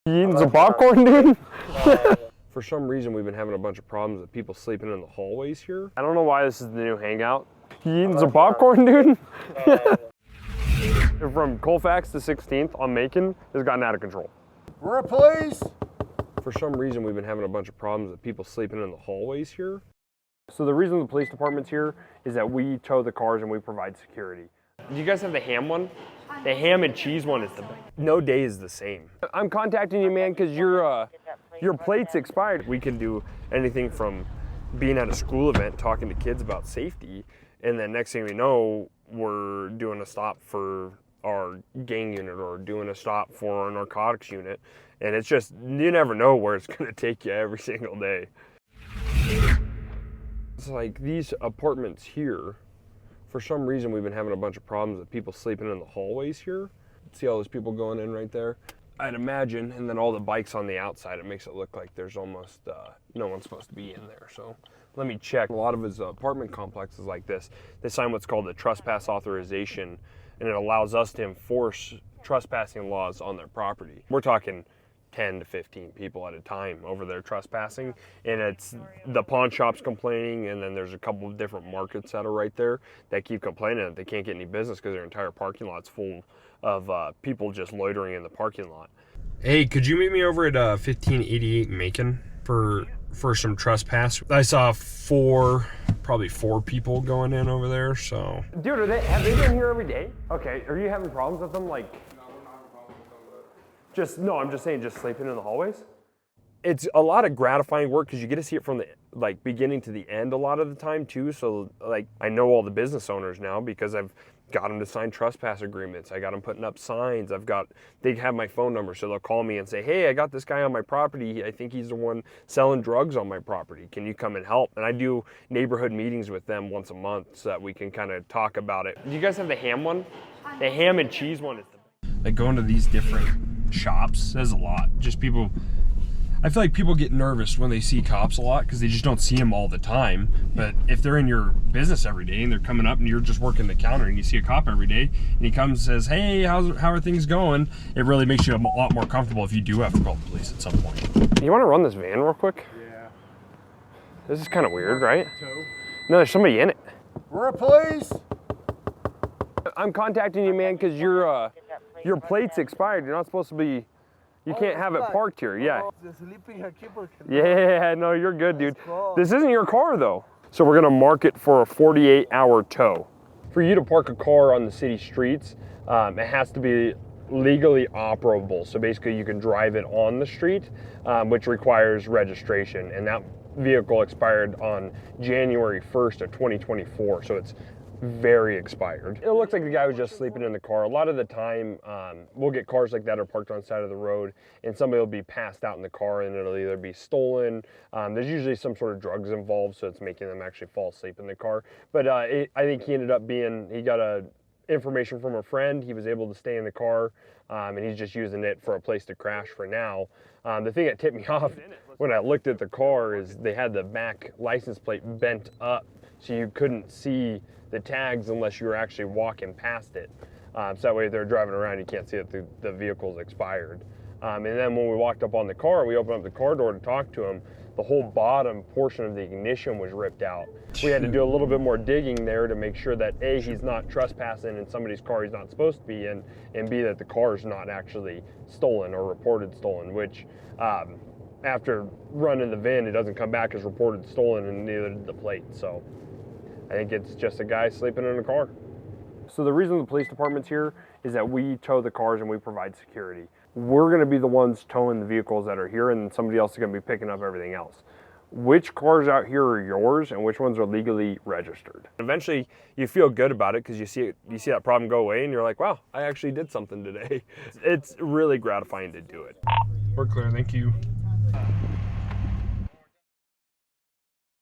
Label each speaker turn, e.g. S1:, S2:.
S1: You eating some popcorn, dude? For some reason, we've been having a bunch of problems with people sleeping in the hallways here. I don't know why this is the new hangout. You eating some popcorn, dude? From Colfax to 16th on Macon has gotten out of control.
S2: Replace!
S1: For some reason, we've been having a bunch of problems with people sleeping in the hallways here. So the reason the police department's here is that we tow the cars and we provide security. Do you guys have the ham one? The ham and cheese one is the best. No day is the same. I'm contacting you, man, because your plate's expired. We can do anything from being at a school event talking to kids about safety, and then next thing we know, we're doing a stop for our gang unit or doing a stop for our narcotics unit. And it's just, you never know where it's gonna take you every single day. It's like these apartments here, for some reason we've been having a bunch of problems with people sleeping in the hallways here. See all those people going in right there? I'd imagine, and then all the bikes on the outside, it makes it look like there's almost no one's supposed to be in there. So let me check. A lot of his apartment complexes like this, they sign what's called a trespass authorization, and it allows us to enforce trespassing laws on their property. We're talking 10 to 15 people at a time over there trespassing, and it's the pawn shops complaining, and then there's a couple of different markets that are right there that keep complaining that they can't get any business because their entire parking lot's full of people just loitering in the parking lot. Hey, could you meet me over at 1588 Macon for some trespass? I saw probably four people going in over there, so. Dude, have they been here every day? Okay, are you having problems with them? Like, I'm just saying, just sleeping in the hallways? It's a lot of gratifying work because you get to see it from the beginning to the end a lot of the time too. So I know all the business owners now because I've got them to sign trespass agreements. I got them putting up signs. They have my phone number, so they'll call me and say, hey, I got this guy on my property. I think he's the one selling drugs on my property. Can you come and help? And I do neighborhood meetings with them once a month so that we can kind of talk about it. Do you guys have the ham one? The ham and cheese one is the best. Like going to these different shops says a lot. I feel like people get nervous when they see cops a lot because they just don't see them all the time. But if they're in your business every day and they're coming up and you're just working the counter and you see a cop every day and he comes and says, hey, how are things going? It really makes you a lot more comfortable if you do have to call the police at some point. You want to run this van real quick?
S2: Yeah.
S1: This is kind of weird, right? No, there's somebody in it.
S2: Replace!
S1: I'm contacting you, man, because your plate's expired. You're not supposed to be. You can't have it parked here. Yeah. Yeah, no, you're good, dude. This isn't your car, though. So we're gonna mark it for a 48-hour tow. For you to park a car on the city streets, it has to be legally operable. So basically, you can drive it on the street, which requires registration. And that vehicle expired on January 1st of 2024. So it's very expired. It looks like the guy was just sleeping in the car. A lot of the time, we'll get cars like that are parked on the side of the road and somebody will be passed out in the car and it'll either be stolen. There's usually some sort of drugs involved, so it's making them actually fall asleep in the car. But I think he ended up he got information from a friend. He was able to stay in the car and he's just using it for a place to crash for now. The thing that tipped me off when I looked at the car is they had the back license plate bent up so you couldn't see the tags unless you were actually walking past it. So that way if they're driving around, you can't see that the vehicle's expired. And then when we walked up on the car, we opened up the car door to talk to him, the whole bottom portion of the ignition was ripped out. We had to do a little bit more digging there to make sure that A, he's not trespassing in somebody's car he's not supposed to be in, and B, that the car is not actually stolen or reported stolen, which after running the VIN, it doesn't come back as reported stolen, and neither did the plate. So I think it's just a guy sleeping in a car. So the reason the police department's here is that we tow the cars and we provide security. We're gonna be the ones towing the vehicles that are here, and somebody else is gonna be picking up everything else. Which cars out here are yours and which ones are legally registered? Eventually you feel good about it because you see that problem go away and you're like, wow, I actually did something today. It's really gratifying to do it. We're clear, thank you.